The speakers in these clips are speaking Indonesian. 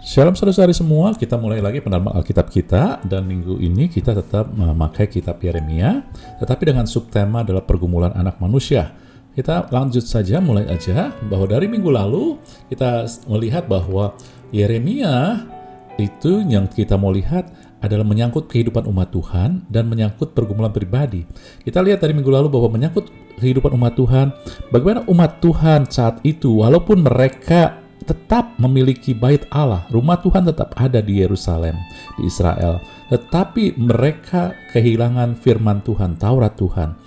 Shalom saudara-saudari semua, kita mulai lagi pendalaman Alkitab kita, dan minggu ini kita tetap memakai kitab Yeremia, tetapi dengan subtema adalah pergumulan anak manusia. Kita lanjut saja, mulai aja, bahwa dari minggu lalu kita melihat bahwa Yeremia itu yang kita mau lihat adalah menyangkut kehidupan umat Tuhan dan menyangkut pergumulan pribadi. Kita lihat dari minggu lalu bahwa menyangkut kehidupan umat Tuhan, bagaimana umat Tuhan saat itu, walaupun mereka tetap memiliki bait Allah, rumah Tuhan tetap ada di Yerusalem, di Israel, tetapi mereka kehilangan firman Tuhan, Taurat Tuhan.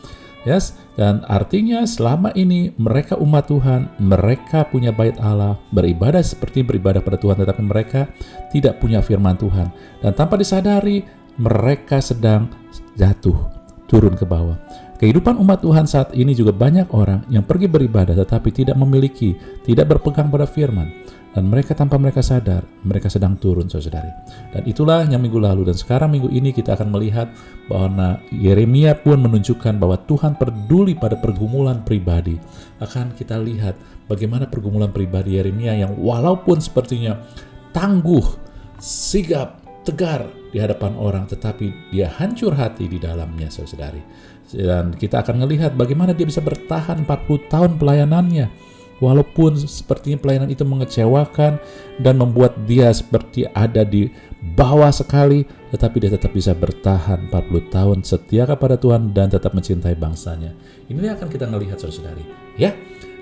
Yes, dan artinya selama ini mereka umat Tuhan, mereka punya bait Allah, beribadah seperti beribadah pada Tuhan, tetapi mereka tidak punya firman Tuhan. Dan tanpa disadari, mereka sedang jatuh, turun ke bawah. Kehidupan umat Tuhan saat ini juga banyak orang yang pergi beribadah tetapi tidak memiliki, tidak berpegang pada firman. Dan mereka tanpa mereka sadar, mereka sedang turun, saudari. Dan itulah yang minggu lalu, dan sekarang minggu ini kita akan melihat bahwa Yeremia pun menunjukkan bahwa Tuhan peduli pada pergumulan pribadi. Akan kita lihat bagaimana pergumulan pribadi Yeremia yang walaupun sepertinya tangguh, sigap, tegar di hadapan orang, tetapi dia hancur hati di dalamnya, saudari. Dan kita akan melihat bagaimana dia bisa bertahan 40 tahun pelayanannya, walaupun sepertinya pelayanan itu mengecewakan dan membuat dia seperti ada di bawah sekali, tetapi dia tetap bisa bertahan 40 tahun setia kepada Tuhan dan tetap mencintai bangsanya. Ini akan kita melihat, saudari. Ya,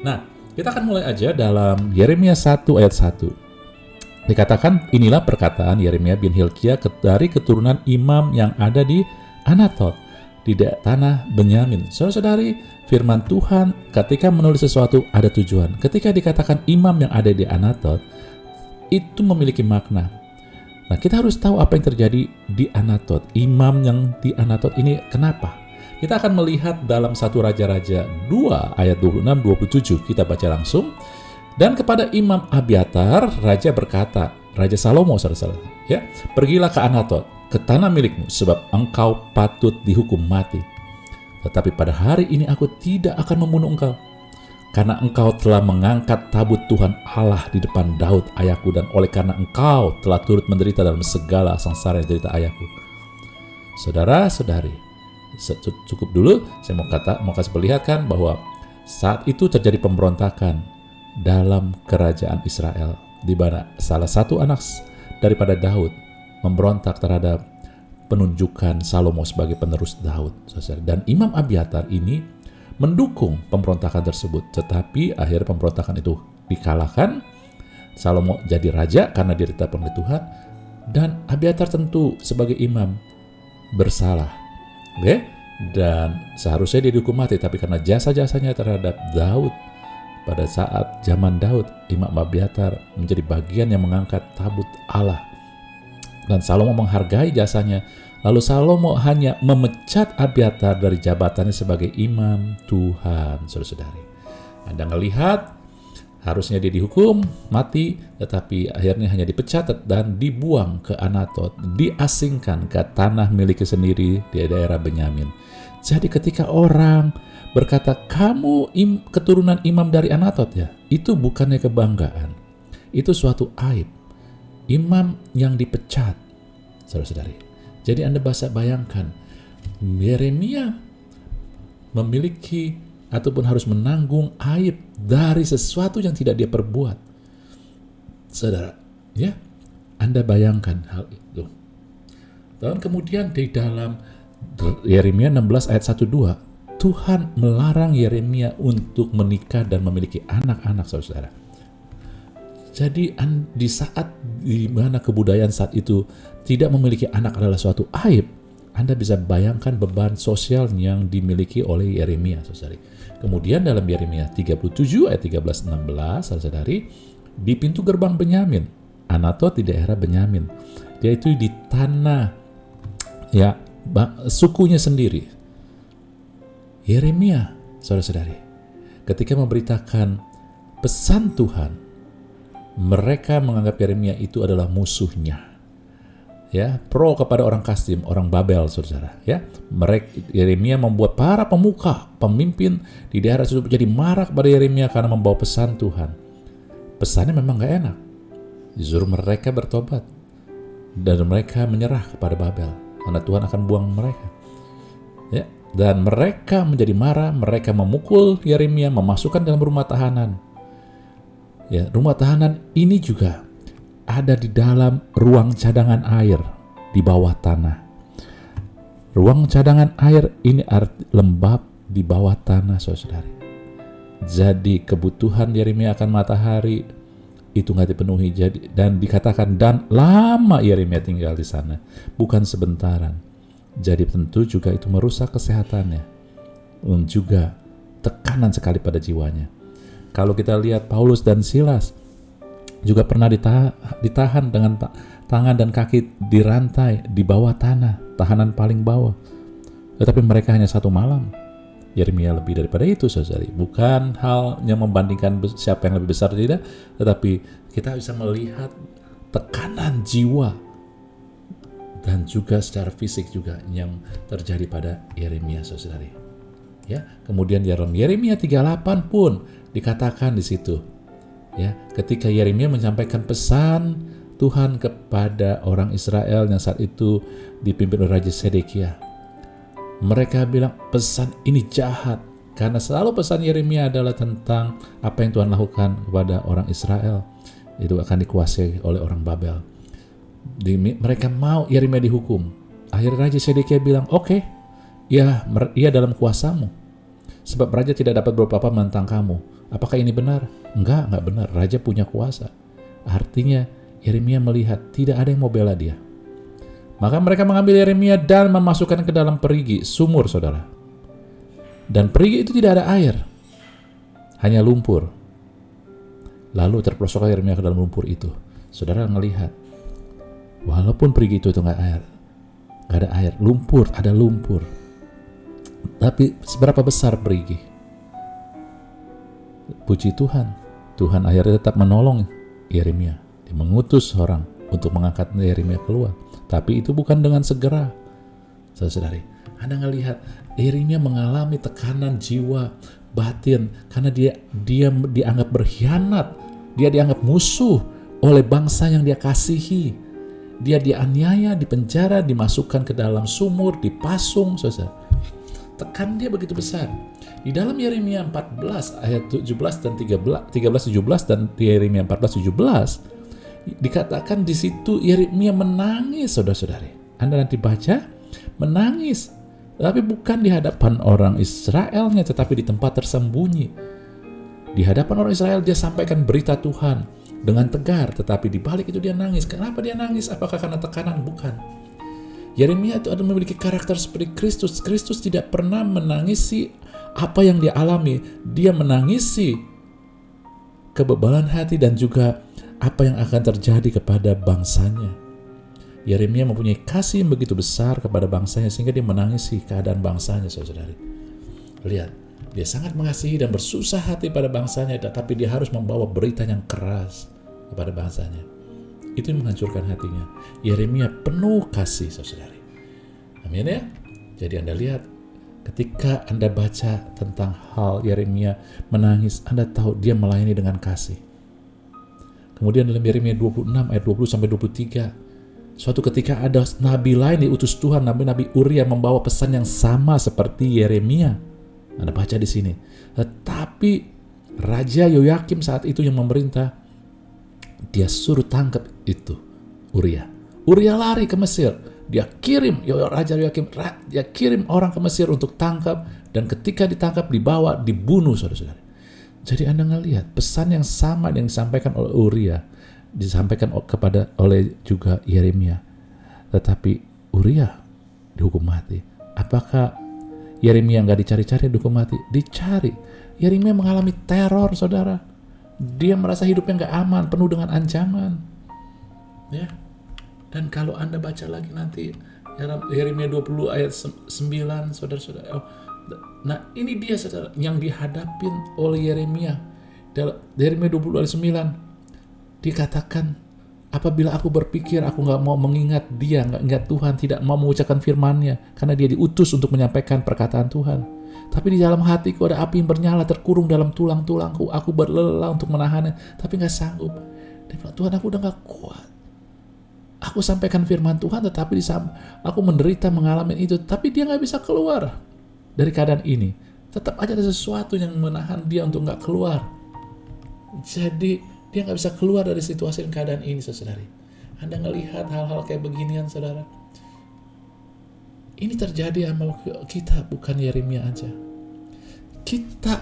nah kita akan mulai aja dalam Yeremia 1 ayat 1. Dikatakan, inilah perkataan Yeremia bin Hilkia dari keturunan imam yang ada di Anatot, di tanah Benyamin. Saudara-saudari, firman Tuhan ketika menulis sesuatu ada tujuan. Ketika dikatakan imam yang ada di Anatot, itu memiliki makna. Nah, kita harus tahu apa yang terjadi di Anatot. Imam yang di Anatot ini kenapa? Kita akan melihat dalam 1 Raja-Raja 2 ayat 26-27. Kita baca langsung. Dan kepada Imam Abiatar, Raja berkata, Raja Salomo, saudara-saudara, ya, pergilah ke Anatot, ke tanah milikmu, sebab engkau patut dihukum mati. Tetapi pada hari ini aku tidak akan membunuh engkau, karena engkau telah mengangkat tabut Tuhan Allah di depan Daud ayahku, dan oleh karena engkau telah turut menderita dalam segala sengsara yang derita ayahku. Saudara-saudari, cukup dulu, saya mau kasih perlihatkan bahwa saat itu terjadi pemberontakan dalam kerajaan Israel, di mana salah satu anak daripada Daud memberontak terhadap penunjukan Salomo sebagai penerus Daud. Dan Imam Abiatar ini mendukung pemberontakan tersebut, tetapi akhirnya pemberontakan itu dikalahkan. Salomo jadi raja karena dia ditetapkan oleh Tuhan, dan Abiatar tentu sebagai imam bersalah. Oke? Dan seharusnya dia dihukum mati, tapi karena jasa-jasanya terhadap Daud, pada saat zaman Daud, Imam Abiatar menjadi bagian yang mengangkat tabut Allah. Dan Salomo menghargai jasanya. Lalu Salomo hanya memecat Abiatar dari jabatannya sebagai imam Tuhan, saudara-saudari. Anda melihat, harusnya dia dihukum mati, tetapi akhirnya hanya dipecat dan dibuang ke Anatot, diasingkan ke tanah miliknya sendiri di daerah Benyamin. Jadi ketika orang berkata, kamu keturunan imam dari Anatot, ya, itu bukannya kebanggaan, itu suatu aib. Imam yang dipecat, saudara-saudari. Jadi Anda bisa bayangkan, Yeremia memiliki ataupun harus menanggung aib dari sesuatu yang tidak dia perbuat. Saudara, ya, Anda bayangkan hal itu. Dan kemudian di dalam Yeremia 16 ayat 1-2, Tuhan melarang Yeremia untuk menikah dan memiliki anak-anak, saudara. Jadi di saat di mana kebudayaan saat itu tidak memiliki anak adalah suatu aib, Anda bisa bayangkan beban sosial yang dimiliki oleh Yeremia, saudari. Kemudian dalam Yeremia 37 ayat 13-16, saudari, di pintu gerbang Benyamin, Anatot di daerah Benyamin, dia itu di tanah, ya, sukunya sendiri. Yeremia, saudara-saudari, ketika memberitakan pesan Tuhan, mereka menganggap Yeremia itu adalah musuhnya, ya, pro kepada orang Kasdim, orang Babel, saudara. Ya, Yeremia membuat para pemuka, pemimpin di daerah tersebut jadi marah kepada Yeremia karena membawa pesan Tuhan. Pesannya memang gak enak, disuruh mereka bertobat, dan mereka menyerah kepada Babel, karena Tuhan akan buang mereka. Ya, dan mereka menjadi marah, mereka memukul Yeremia, memasukkan dalam rumah tahanan. Ya, rumah tahanan ini juga ada di dalam ruang cadangan air di bawah tanah. Ruang cadangan air ini lembab di bawah tanah, saudari. Jadi kebutuhan Yeremia akan matahari itu nggak dipenuhi, dan dikatakan dan lama Yeremia tinggal di sana, bukan sebentaran. Jadi tentu juga itu merusak kesehatannya, dan juga tekanan sekali pada jiwanya. Kalau kita lihat Paulus dan Silas juga pernah ditahan dengan tangan dan kaki dirantai di bawah tanah, tahanan paling bawah. Tetapi mereka hanya 1 malam. Yeremia lebih daripada itu, saudari. Bukan halnya membandingkan siapa yang lebih besar tidak, tetapi kita bisa melihat tekanan jiwa dan juga secara fisik juga yang terjadi pada Yeremia, saudari. Ya, kemudian dalam Yeremia 38 pun dikatakan di situ, ya, ketika Yeremia menyampaikan pesan Tuhan kepada orang Israel yang saat itu dipimpin oleh Raja Sedekia. Mereka bilang pesan ini jahat, karena selalu pesan Yeremia adalah tentang apa yang Tuhan lakukan kepada orang Israel. Itu akan dikuasai oleh orang Babel. Mereka mau Yeremia dihukum. Akhirnya Raja Sedekia bilang, oke, ya, ia dalam kuasamu, sebab Raja tidak dapat berapa-apa menentang kamu. Apakah ini benar? Enggak benar. Raja punya kuasa. Artinya Yeremia melihat tidak ada yang mau bela dia. Maka mereka mengambil Yeremia dan memasukkan ke dalam perigi, sumur, saudara. Dan perigi itu tidak ada air, hanya lumpur. Lalu terperosoklah Yeremia ke dalam lumpur itu. Saudara melihat, walaupun perigi itu nggak ada air, lumpur, ada lumpur. Tapi seberapa besar perigi? Puji Tuhan, Tuhan akhirnya tetap menolong Yeremia. Dia mengutus orang untuk mengangkat Yeremia keluar. Tapi itu bukan dengan segera, saudari. Anda ngelihat Yeremia mengalami tekanan jiwa batin karena dia dianggap berkhianat, dia dianggap musuh oleh bangsa yang dia kasihi. Dia dianiaya, dipenjara, dimasukkan ke dalam sumur, dipasung, saudara. Tekan dia begitu besar. Di dalam Yeremia 14 ayat 17 dan 13-17 dan Yeremia 14-17 dikatakan di situ Yeremia menangis, saudara-saudari. Anda nanti baca, menangis, tapi bukan di hadapan orang Israelnya, tetapi di tempat tersembunyi. Di hadapan orang Israel dia sampaikan berita Tuhan dengan tegar, tetapi di balik itu dia nangis. Kenapa dia nangis? Apakah karena tekanan? Bukan. Yeremia itu ada memiliki karakter seperti Kristus. Kristus tidak pernah menangisi apa yang dia alami. Dia menangisi kebebalan hati dan juga apa yang akan terjadi kepada bangsanya. Yeremia mempunyai kasih yang begitu besar kepada bangsanya sehingga dia menangisi keadaan bangsanya, saudari. Lihat, dia sangat mengasihi dan bersusah hati pada bangsanya, tetapi dia harus membawa berita yang keras kepada bangsanya. Itu yang menghancurkan hatinya. Yeremia penuh kasih, saudari. Amin ya. Jadi Anda lihat, ketika Anda baca tentang hal Yeremia menangis, Anda tahu dia melayani dengan kasih. Kemudian dalam Yeremia 26 ayat 20-23, suatu ketika ada nabi lain diutus Tuhan, nabi Uria membawa pesan yang sama seperti Yeremia. Anda baca di sini. Tetapi Raja Yoyakim saat itu yang memerintah, dia suruh tangkap itu Uria. Uria lari ke Mesir. Dia kirim Raja Yoyakim, dia kirim orang ke Mesir untuk tangkap, dan ketika ditangkap dibawa dibunuh, saudara-saudara. Jadi Anda ngelihat pesan yang sama yang disampaikan oleh Uria disampaikan oleh juga Yeremia. Tetapi Uria dihukum mati. Apakah Yeremia nggak dicari-cari dihukum mati? Dicari. Yeremia mengalami teror, saudara. Dia merasa hidupnya nggak aman, penuh dengan ancaman. Ya. Dan kalau Anda baca lagi nanti Yeremia 20 ayat 9, saudara-saudara. Nah, ini dia, saudara, yang dihadapin oleh Yeremia. Yeremia 20 ayat 9 dikatakan, apabila aku berpikir aku nggak mau mengingat dia, nggak ingat Tuhan, tidak mau mengucapkan firman-Nya, karena dia diutus untuk menyampaikan perkataan Tuhan. Tapi di dalam hatiku ada api yang bernyala terkurung dalam tulang-tulangku. Aku berlelah untuk menahannya, tapi nggak sanggup. Dia bilang, Tuhan aku udah gak kuat. Aku sampaikan firman Tuhan, tetapi aku menderita mengalami itu. Tapi dia gak bisa keluar dari keadaan ini. Tetap aja ada sesuatu yang menahan dia untuk gak keluar. Jadi dia gak bisa keluar dari situasi dan keadaan ini, saudari. Anda ngelihat hal-hal kayak beginian, saudara. Ini terjadi sama kita, bukan Yeremia aja.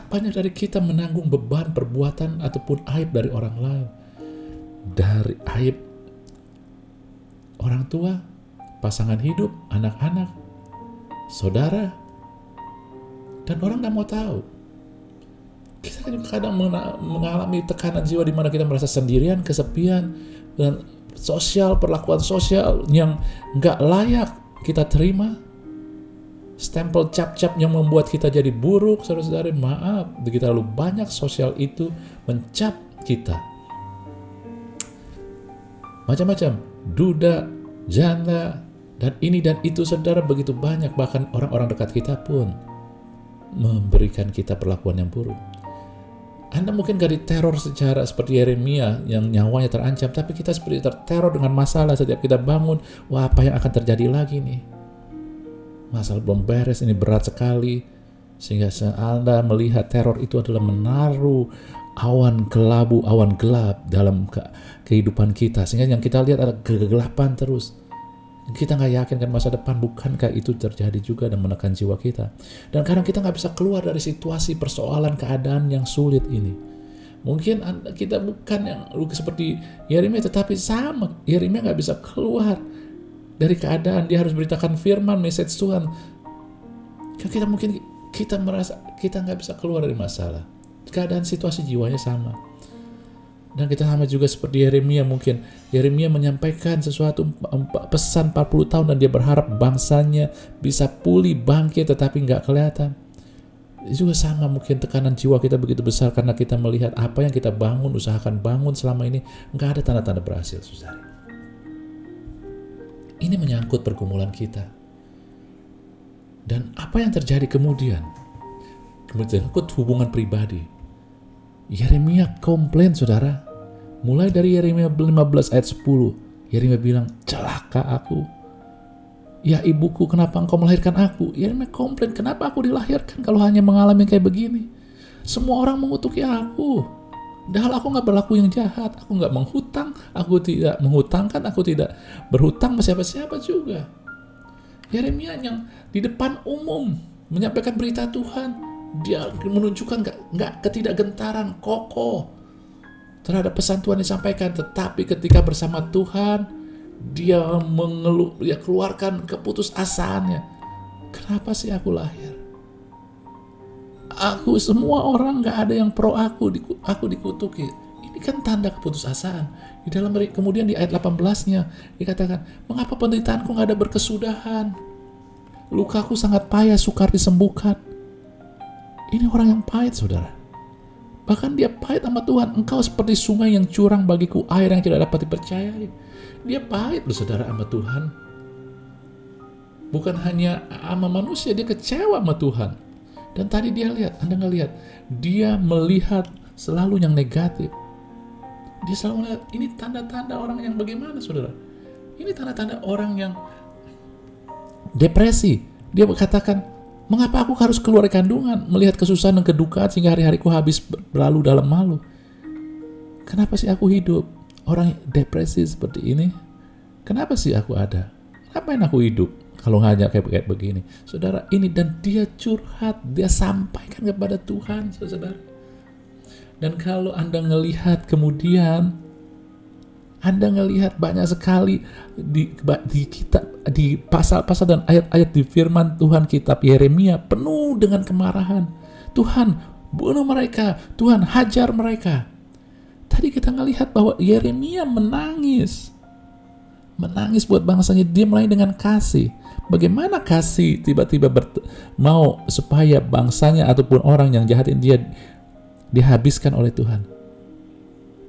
Banyak dari kita menanggung beban perbuatan ataupun aib dari orang lain. Dari aib orang tua, pasangan hidup, anak-anak, saudara, dan orang gak mau tahu. Kita kan kadang mengalami tekanan jiwa di mana kita merasa sendirian, kesepian, dan perlakuan sosial yang gak layak kita terima. Stempel cap-cap yang membuat kita jadi buruk, saudara-saudari, maaf, begitu terlalu banyak sosial itu mencap kita. Macam-macam, duda, janda, dan ini dan itu, saudara, begitu banyak. Bahkan orang-orang dekat kita pun memberikan kita perlakuan yang buruk. Anda mungkin gak diteror secara seperti Yeremia yang nyawanya terancam, tapi kita seperti terteror dengan masalah. Setiap kita bangun, wah, apa yang akan terjadi lagi nih? Masalah belum beres, ini berat sekali. Sehingga Anda melihat teror itu adalah menaruh awan kelabu, awan gelap dalam kehidupan kita. Sehingga yang kita lihat ada kegelapan terus. Kita gak yakin kan masa depan, bukankah itu terjadi juga dan menekan jiwa kita. Dan kadang kita gak bisa keluar dari situasi persoalan keadaan yang sulit ini. Mungkin kita bukan yang seperti Yeremia, tetapi sama. Yeremia gak bisa keluar dari keadaan. Dia harus beritakan firman, message Tuhan. Kita merasa kita gak bisa keluar dari masalah. Keadaan situasi jiwanya sama. Dan kita sama juga seperti Yeremia. Mungkin Yeremia menyampaikan sesuatu pesan 40 tahun dan dia berharap bangsanya bisa pulih, bangkit, tetapi gak kelihatan. Juga sama, mungkin tekanan jiwa kita begitu besar karena kita melihat apa yang kita bangun, usahakan bangun selama ini gak ada tanda-tanda berhasil, saudara. Ini menyangkut pergumulan kita. Dan apa yang terjadi kemudian menyangkut hubungan pribadi. Yeremia komplain, saudara. Mulai dari Yeremia 15 ayat 10. Yeremia bilang, celaka aku. Ya ibuku, kenapa engkau melahirkan aku? Yeremia komplain, kenapa aku dilahirkan kalau hanya mengalami kayak begini? Semua orang mengutuki aku. Padahal aku gak berlaku yang jahat. Aku gak menghutang. Aku tidak menghutangkan. Aku tidak berhutang sama siapa-siapa juga. Yeremia yang di depan umum menyampaikan berita Tuhan. Dia menunjukkan nggak ketidakgentaran, kokoh terhadap pesan Tuhan disampaikan. Tetapi ketika bersama Tuhan, dia keluarkan keputusasaannya. Kenapa sih aku lahir? Semua orang nggak ada yang pro aku dikutuki. Ini kan tanda keputusasaan. Kemudian di ayat 18-nya dikatakan, mengapa penderitaanku nggak ada berkesudahan? Lukaku sangat payah, sukar disembuhkan. Ini orang yang pahit, saudara. Bahkan dia pahit sama Tuhan. Engkau seperti sungai yang curang bagiku, air yang tidak dapat dipercayai. Dia pahit, saudara, sama Tuhan. Bukan hanya sama manusia, dia kecewa sama Tuhan. Dan tadi Anda ngelihat, dia melihat selalu yang negatif. Dia selalu melihat, ini tanda-tanda orang yang bagaimana, saudara? Ini tanda-tanda orang yang depresi. Dia berkatakan, mengapa aku harus keluar dari kandungan, melihat kesusahan dan kedukaan sehingga hari-hariku habis berlalu dalam malu? Kenapa sih aku hidup? Orang depresi seperti ini, kenapa sih aku ada? Ngapain aku hidup kalau hanya kayak begini? Saudara, ini, dan dia curhat, dia sampaikan kepada Tuhan, saudara. Dan kalau Anda ngelihat kemudian, Anda ngelihat banyak sekali di kitab, di pasal-pasal dan ayat-ayat di firman Tuhan kitab Yeremia penuh dengan kemarahan. Tuhan, bunuh mereka. Tuhan, hajar mereka. Tadi kita ngelihat bahwa Yeremia menangis buat bangsanya. Dia mulai dengan kasih. Bagaimana kasih tiba-tiba mau supaya bangsanya ataupun orang yang jahatin dia dihabiskan oleh Tuhan?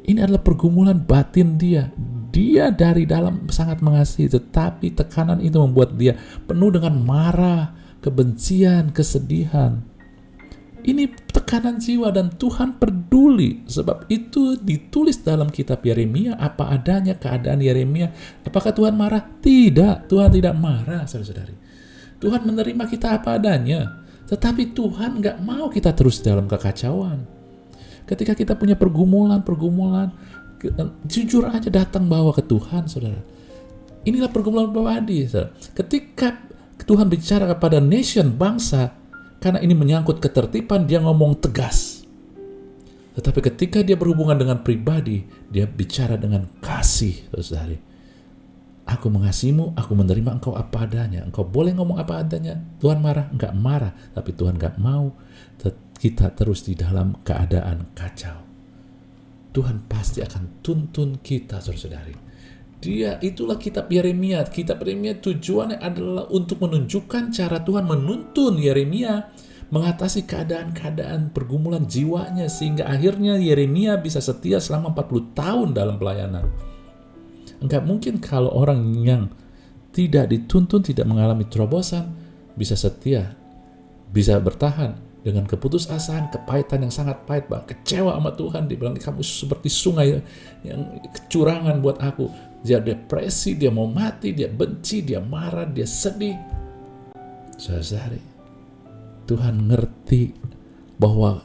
Ini adalah pergumulan batin dia. Dia dari dalam sangat mengasihi, tetapi tekanan itu membuat dia penuh dengan marah, kebencian, kesedihan. Ini tekanan jiwa, dan Tuhan peduli. Sebab itu ditulis dalam kitab Yeremia apa adanya keadaan Yeremia. Apakah Tuhan marah? Tidak, Tuhan tidak marah, saudara-saudari. Tuhan menerima kita apa adanya. Tetapi Tuhan gak mau kita terus dalam kekacauan. Ketika kita punya pergumulan, jujur aja datang bawa ke Tuhan, saudara. Inilah pergumulan pribadi, saudara. Ketika Tuhan bicara kepada nation, bangsa, karena ini menyangkut ketertiban, dia ngomong tegas. Tetapi ketika dia berhubungan dengan pribadi, dia bicara dengan kasih, saudari. Aku mengasihimu, aku menerima engkau apa adanya. Engkau boleh ngomong apa adanya. Tuhan marah? Enggak marah. Tapi Tuhan enggak mau kita terus di dalam keadaan kacau. Tuhan pasti akan tuntun kita, saudari. Itulah kitab Yeremia. Kitab Yeremia tujuannya adalah untuk menunjukkan cara Tuhan menuntun Yeremia mengatasi keadaan-keadaan pergumulan jiwanya, sehingga akhirnya Yeremia bisa setia selama 40 tahun dalam pelayanan. Enggak mungkin kalau orang yang tidak dituntun, tidak mengalami terobosan, bisa setia, bisa bertahan dengan keputusasaan, kepahitan yang sangat pahit, kecewa sama Tuhan, dibilang kamu seperti sungai yang kecurangan buat aku. Dia depresi, dia mau mati, dia benci, dia marah, dia sedih. Saudari, Tuhan ngerti bahwa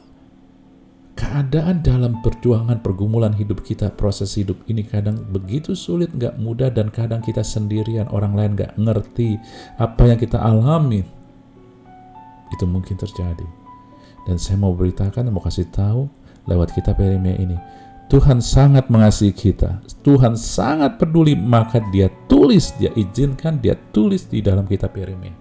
keadaan dalam perjuangan pergumulan hidup kita, proses hidup ini kadang begitu sulit, gak mudah, dan kadang kita sendirian, orang lain gak ngerti apa yang kita alami. Itu mungkin terjadi. Dan saya mau beritakan, mau kasih tahu lewat kitab Yeremia ini, Tuhan sangat mengasihi kita. Tuhan sangat peduli, maka dia izinkan dia tulis di dalam kitab Yeremia.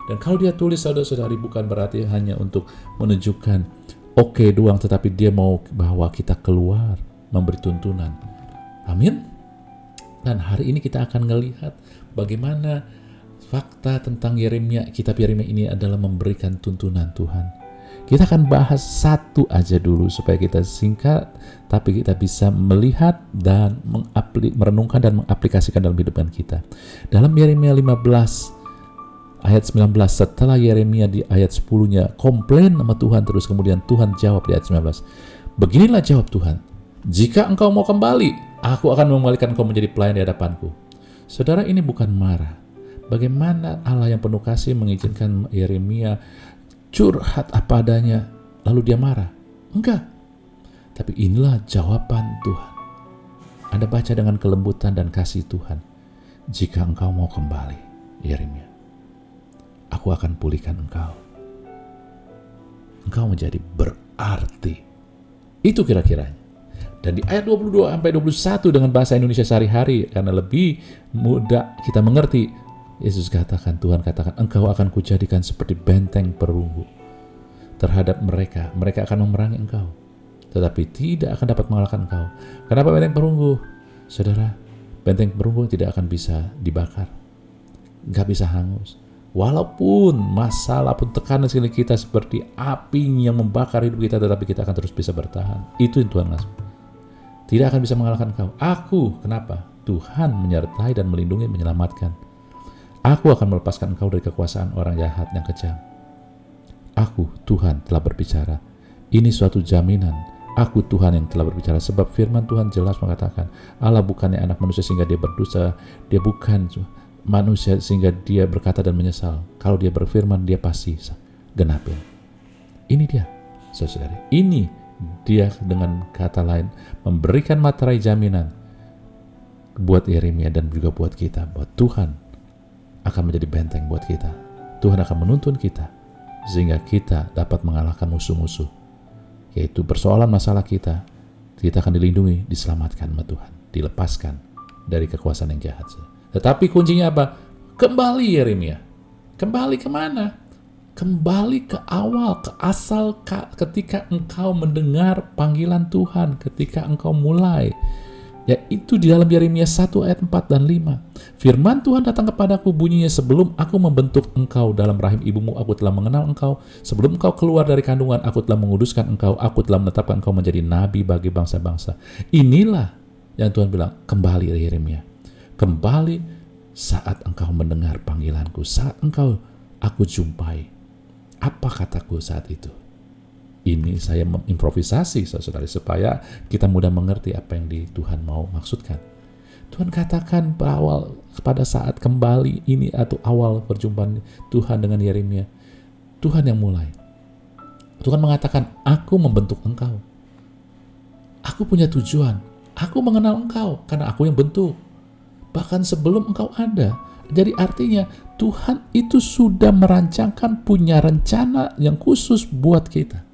Dan kalau dia tulis, saudara-saudari, bukan berarti hanya untuk menunjukkan oke doang, tetapi dia mau bawa kita keluar, memberi tuntunan. Amin. Dan hari ini kita akan melihat bagaimana fakta tentang Yeremia, kitab Yeremia ini adalah memberikan tuntunan Tuhan. Kita akan bahas satu aja dulu supaya kita singkat, tapi kita bisa melihat dan merenungkan dan mengaplikasikan dalam kehidupan kita. Dalam Yeremia 15 ayat 19, setelah Yeremia di ayat 10-nya komplain sama Tuhan terus, kemudian Tuhan jawab di ayat 19. Beginilah jawab Tuhan, jika engkau mau kembali, aku akan mengembalikan engkau menjadi pelayan di hadapanku. Saudara, ini bukan marah. Bagaimana Allah yang penuh kasih mengizinkan Yeremia curhat apa adanya, lalu dia marah? Enggak. Tapi inilah jawaban Tuhan. Anda baca dengan kelembutan dan kasih Tuhan. Jika engkau mau kembali, Yeremia, aku akan pulihkan engkau. Engkau menjadi berarti. Itu kira-kiranya. Dan di ayat 22-21 dengan bahasa Indonesia sehari-hari, karena lebih mudah kita mengerti, Yesus katakan, Tuhan katakan, engkau akan kujadikan seperti benteng perunggu terhadap mereka. Mereka akan memerangi engkau, tetapi tidak akan dapat mengalahkan engkau. Kenapa benteng perunggu? Saudara, benteng perunggu tidak akan bisa dibakar, gak bisa hangus. Walaupun masalah pun tekanan sekali kita seperti api yang membakar hidup kita, tetapi kita akan terus bisa bertahan. Itu yang Tuhan ngasih. Tidak akan bisa mengalahkan engkau. Aku, kenapa? Tuhan menyertai dan melindungi, menyelamatkan. Aku akan melepaskan engkau dari kekuasaan orang jahat yang kejam. Aku, Tuhan, telah berbicara. Ini suatu jaminan. Aku, Tuhan, yang telah berbicara. Sebab firman Tuhan jelas mengatakan, Allah bukannya anak manusia sehingga dia berdosa. Dia bukan manusia sehingga dia berkata dan menyesal. Kalau dia berfirman, dia pasti genapin. Ini dia, saudara. Ini dia, dengan kata lain, memberikan materai jaminan buat Yeremia dan juga buat kita, buat Tuhan akan menjadi benteng buat kita. Tuhan akan menuntun kita sehingga kita dapat mengalahkan musuh-musuh, yaitu persoalan masalah kita. Kita akan dilindungi, diselamatkan sama Tuhan, dilepaskan dari kekuasaan yang jahat. Tetapi kuncinya apa? Kembali Yeremia. Kembali kemana? Kembali ke awal, ke asal, ketika engkau mendengar panggilan Tuhan, ketika engkau mulai. Yaitu di dalam Yeremia 1 ayat 4 dan 5. Firman Tuhan datang kepadaku, bunyinya, sebelum aku membentuk engkau dalam rahim ibumu, aku telah mengenal engkau. Sebelum engkau keluar dari kandungan, aku telah menguduskan engkau. Aku telah menetapkan engkau menjadi nabi bagi bangsa-bangsa. Inilah yang Tuhan bilang, kembali Yeremia. Kembali saat engkau mendengar panggilanku, saat engkau aku jumpai. Apa kataku saat itu? Ini saya mengimprovisasi, saudara, supaya kita mudah mengerti apa yang Tuhan mau maksudkan. Tuhan katakan pada saat kembali ini atau awal perjumpaan Tuhan dengan Yeremia, Tuhan yang mulai. Tuhan mengatakan, aku membentuk engkau. Aku punya tujuan. Aku mengenal engkau karena aku yang bentuk. Bahkan sebelum engkau ada. Jadi artinya Tuhan itu sudah merancangkan, punya rencana yang khusus buat kita.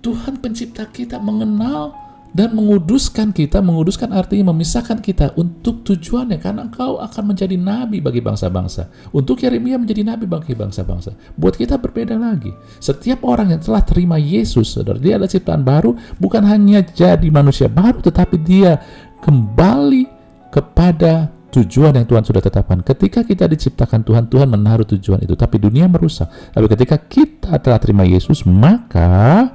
Tuhan pencipta kita mengenal dan menguduskan kita. Menguduskan artinya memisahkan kita untuk tujuannya, karena engkau akan menjadi nabi bagi bangsa-bangsa. Untuk Yeremia menjadi nabi bagi bangsa-bangsa. Buat kita berbeda lagi. Setiap orang yang telah terima Yesus, saudara, dia adalah ciptaan baru, bukan hanya jadi manusia baru, tetapi dia kembali kepada tujuan yang Tuhan sudah tetapkan. Ketika kita diciptakan Tuhan, Tuhan menaruh tujuan itu, tapi dunia merusak. Tapi ketika kita telah terima Yesus, maka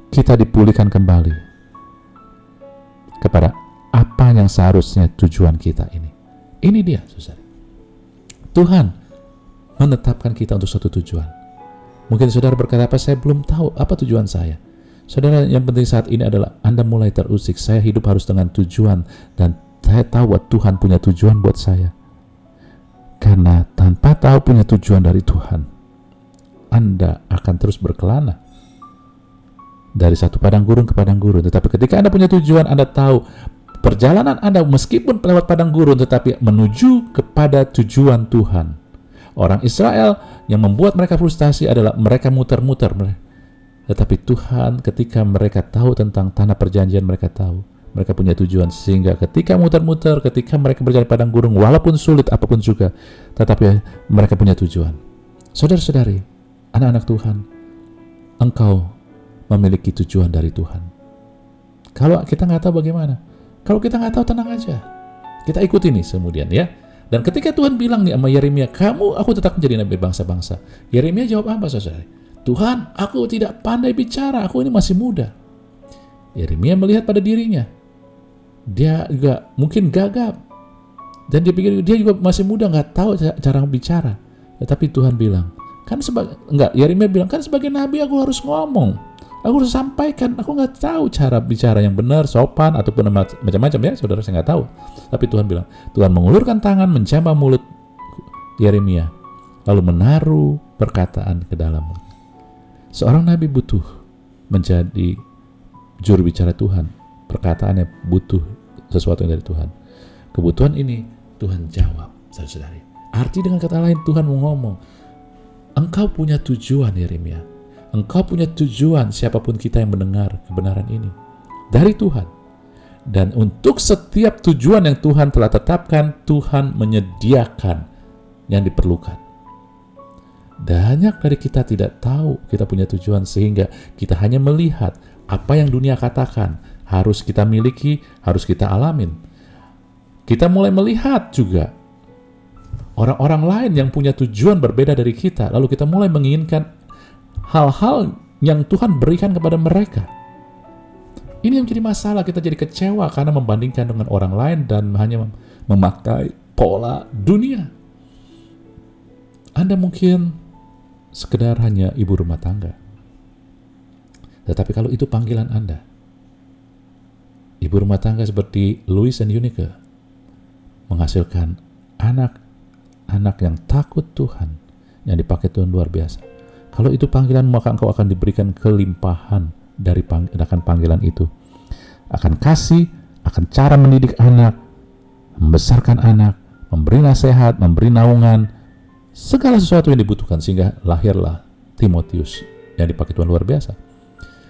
kita dipulihkan kembali kepada apa yang seharusnya tujuan kita ini. Ini dia, saudara. Tuhan menetapkan kita untuk suatu tujuan. Mungkin saudara berkata, apa saya belum tahu apa tujuan saya. Saudara, yang penting saat ini adalah Anda mulai terusik. Saya hidup harus dengan tujuan, dan saya tahu bahwa Tuhan punya tujuan buat saya. Karena tanpa tahu punya tujuan dari Tuhan, Anda akan terus berkelana dari satu padang gurun ke padang gurun. Tetapi ketika Anda punya tujuan, Anda tahu perjalanan Anda meskipun lewat padang gurun, tetapi menuju kepada tujuan Tuhan. Orang Israel yang membuat mereka frustasi adalah mereka muter-muter. Tetapi Tuhan ketika mereka tahu tentang tanah perjanjian, mereka tahu mereka punya tujuan. Sehingga ketika muter-muter, ketika mereka berjalan padang gurun, walaupun sulit apapun juga, tetapi mereka punya tujuan. Saudara-saudari, anak-anak Tuhan, engkau memiliki tujuan dari Tuhan. Kalau kita nggak tahu bagaimana, kalau kita nggak tahu, tenang aja, kita ikuti nih kemudian ya. Dan ketika Tuhan bilang nih sama Yeremia, aku tetap menjadi nabi bangsa-bangsa. Yeremia jawab apa, saudara? Tuhan, aku tidak pandai bicara, aku ini masih muda. Yeremia melihat pada dirinya, dia juga mungkin gagap, dan dia pikir dia juga masih muda, nggak tahu cara bicara. Tetapi Tuhan bilang, Yeremia bilang, kan sebagai nabi aku harus ngomong, aku harus sampaikan, aku nggak tahu cara bicara yang benar, sopan, ataupun macam-macam ya, saudara, saya nggak tahu. Tapi Tuhan bilang, Tuhan mengulurkan tangan, menjamah mulut Yeremia, lalu menaruh perkataan ke dalam mulut. Seorang nabi butuh menjadi juru bicara Tuhan. Perkataannya butuh sesuatu yang dari Tuhan. Kebutuhan ini Tuhan jawab, saudara-saudari. Arti dengan kata lain, Tuhan mau ngomong, engkau punya tujuan, Yeremia. Engkau punya tujuan, siapapun kita yang mendengar kebenaran ini dari Tuhan. Dan untuk setiap tujuan yang Tuhan telah tetapkan, Tuhan menyediakan yang diperlukan. Banyak dari kita tidak tahu kita punya tujuan, sehingga kita hanya melihat apa yang dunia katakan harus kita miliki, harus kita alamin. Kita mulai melihat juga orang-orang lain yang punya tujuan berbeda dari kita, lalu kita mulai menginginkan hal-hal yang Tuhan berikan kepada mereka. Ini yang jadi masalah, kita jadi kecewa karena membandingkan dengan orang lain dan hanya memakai pola dunia. Anda mungkin sekedar hanya ibu rumah tangga, tetapi kalau itu panggilan Anda, ibu rumah tangga seperti Louis dan Eunice menghasilkan anak-anak yang takut Tuhan, yang dipakai Tuhan luar biasa. Kalau itu panggilan, maka engkau akan diberikan kelimpahan dari akan panggilan itu. Akan kasih, akan cara mendidik anak, membesarkan anak, memberi nasihat, memberi naungan, segala sesuatu yang dibutuhkan, sehingga lahirlah Timotius yang dipakai Tuhan luar biasa.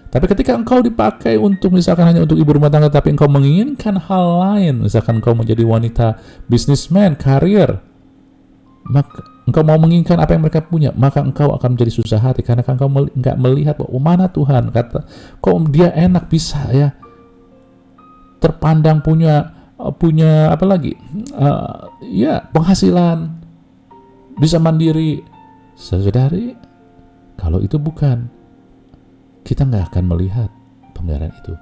Tapi ketika engkau dipakai untuk misalkan hanya untuk ibu rumah tangga, tapi engkau menginginkan hal lain, misalkan engkau menjadi wanita bisnismen, karir, maka engkau mau menginginkan apa yang mereka punya, maka engkau akan menjadi susah hati karena engkau nggak melihat bahwa mana Tuhan kata, kok dia enak bisa ya terpandang punya apa lagi, ya penghasilan, bisa mandiri. Saudari, kalau itu bukan, kita nggak akan melihat pemeliharaan itu.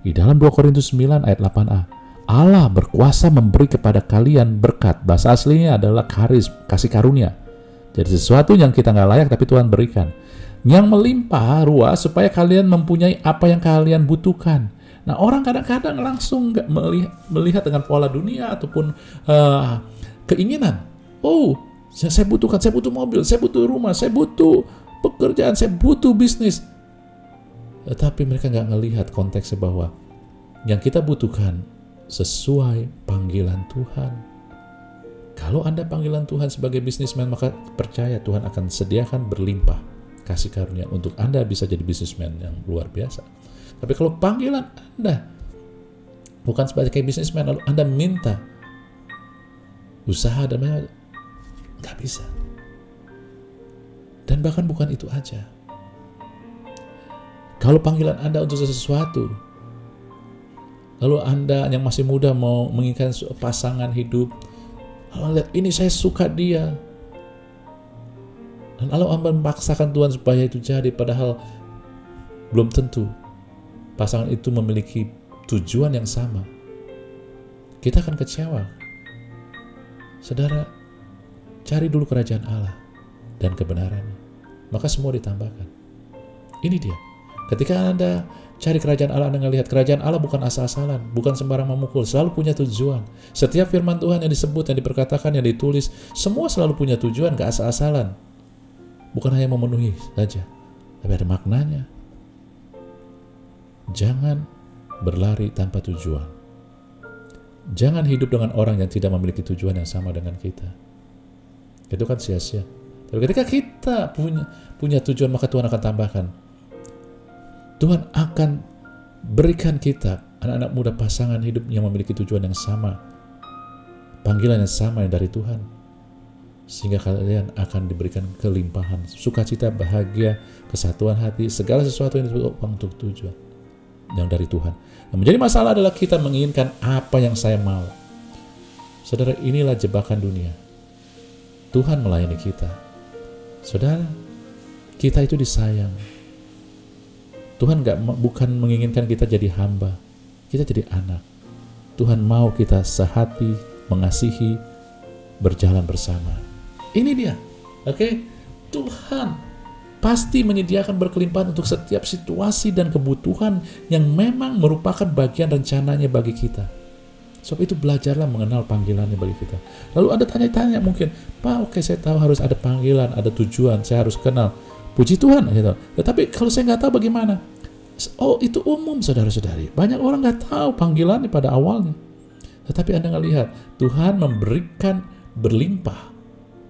Di dalam 2 Korintus 9 ayat 8a, Allah berkuasa memberi kepada kalian berkat. Bahasa aslinya adalah karis, kasih karunia. Jadi sesuatu yang kita nggak layak tapi Tuhan berikan. yang melimpah ruah supaya kalian mempunyai apa yang kalian butuhkan. Nah, orang kadang-kadang langsung nggak melihat dengan pola dunia ataupun keinginan. Oh, saya butuh mobil, saya butuh rumah, saya butuh pekerjaan, saya butuh bisnis. Tetapi mereka nggak ngelihat konteksnya bahwa yang kita butuhkan sesuai panggilan Tuhan. Kalau Anda panggilan Tuhan sebagai bisnismen, maka percaya Tuhan akan sediakan berlimpah kasih karunia untuk Anda bisa jadi bisnismen yang luar biasa. Tapi kalau panggilan Anda bukan sebagai bisnismen, lalu Anda minta usaha dan nggak bisa. Dan bahkan bukan itu aja. Kalau panggilan Anda untuk sesuatu, lalu Anda yang masih muda mau menginginkan pasangan hidup, lalu lihat ini saya suka dia, dan lalu Anda memaksakan Tuhan supaya itu jadi, padahal belum tentu pasangan itu memiliki tujuan yang sama. Kita akan kecewa. Saudara, cari dulu kerajaan Allah dan kebenarannya, maka semua ditambahkan. Ini dia. Ketika Anda cari kerajaan Allah, Anda ngelihat kerajaan Allah bukan asal-asalan, bukan sembarang memukul, selalu punya tujuan. Setiap firman Tuhan yang disebut, yang diperkatakan, yang ditulis, semua selalu punya tujuan, gak asal-asalan. Bukan hanya memenuhi saja, tapi ada maknanya. Jangan berlari tanpa tujuan. Jangan hidup dengan orang yang tidak memiliki tujuan yang sama dengan kita. Itu kan sia-sia. Tapi ketika kita punya tujuan, maka Tuhan akan tambahkan. Tuhan akan berikan kita anak-anak muda pasangan hidup yang memiliki tujuan yang sama, panggilan yang sama yang dari Tuhan, sehingga kalian akan diberikan kelimpahan, sukacita, bahagia, kesatuan hati, segala sesuatu yang disebut untuk tujuan yang dari Tuhan. Yang menjadi masalah adalah kita menginginkan apa yang saya mau. Saudara, inilah jebakan dunia. Tuhan melayani kita. Saudara, kita itu disayang. Tuhan bukan menginginkan kita jadi hamba, kita jadi anak. Tuhan mau kita sehati, mengasihi, berjalan bersama. Ini dia, oke? Tuhan pasti menyediakan berkelimpahan untuk setiap situasi dan kebutuhan yang memang merupakan bagian rencananya bagi kita. Sebab itu belajarlah mengenal panggilannya bagi kita. Lalu ada tanya-tanya mungkin, Pak, oke, saya tahu harus ada panggilan, ada tujuan, saya harus kenal. Puji Tuhan, gitu. Tetapi kalau saya nggak tahu bagaimana? Oh, itu umum, saudara-saudari. Banyak orang nggak tahu panggilannya pada awalnya. Tetapi Anda lihat, Tuhan memberikan berlimpah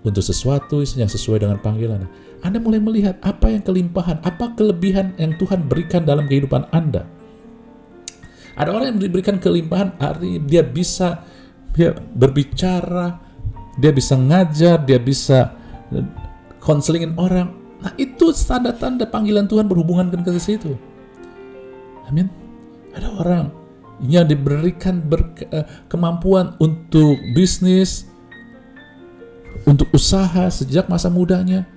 untuk sesuatu yang sesuai dengan panggilannya. Anda mulai melihat apa yang kelimpahan, apa kelebihan yang Tuhan berikan dalam kehidupan Anda. Ada orang yang diberikan kelimpahan, artinya dia bisa berbicara, dia bisa ngajar, dia bisa konselingin orang. Nah, itu tanda-tanda panggilan Tuhan berhubungan dengan ke situ. Amin. Ada orang yang diberikan kemampuan untuk bisnis, untuk usaha sejak masa mudanya.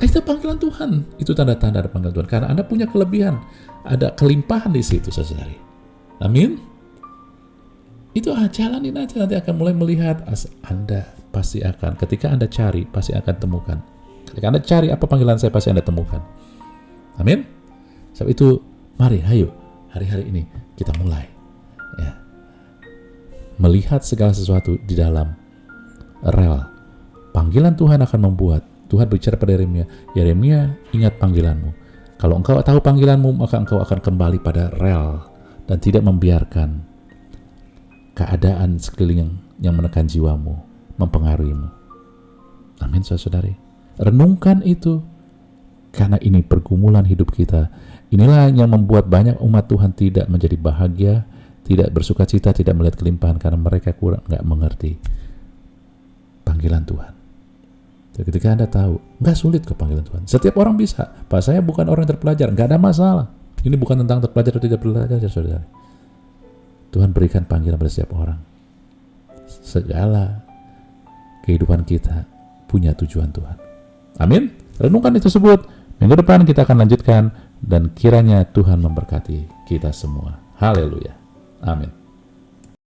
Itu panggilan Tuhan. Itu tanda-tanda ada panggilan Tuhan. Karena Anda punya kelebihan, ada kelimpahan di situ, saudari. Amin. Itu jalanin aja, nanti akan mulai melihat. Anda pasti akan, ketika Anda cari, pasti akan temukan. Ketika Anda cari apa panggilan saya, pasti Anda temukan. Amin. Sebab itu, mari, ayo, hari-hari ini kita mulai ya, melihat segala sesuatu di dalam rel. Panggilan Tuhan akan membuat, Tuhan bicara pada Yeremia, Yeremia, ingat panggilanmu. Kalau engkau tahu panggilanmu, maka engkau akan kembali pada rel dan tidak membiarkan keadaan sekeliling yang menekan jiwamu mempengaruhimu. Amin, saudara-saudari. Renungkan itu, karena ini pergumulan hidup kita. Inilah yang membuat banyak umat Tuhan tidak menjadi bahagia, tidak bersuka cita, tidak melihat kelimpahan, karena mereka kurang nggak mengerti panggilan Tuhan. Jadi ketika Anda tahu, nggak sulit ke panggilan Tuhan. Setiap orang bisa. Pak, saya bukan orang yang terpelajar, nggak ada masalah. Ini bukan tentang terpelajar atau tidak terpelajar, saudara. Tuhan berikan panggilan pada setiap orang. Segala kehidupan kita punya tujuan Tuhan. Amin. Renungkan itu tersebut. Minggu depan kita akan lanjutkan, dan kiranya Tuhan memberkati kita semua. Haleluya. Amin.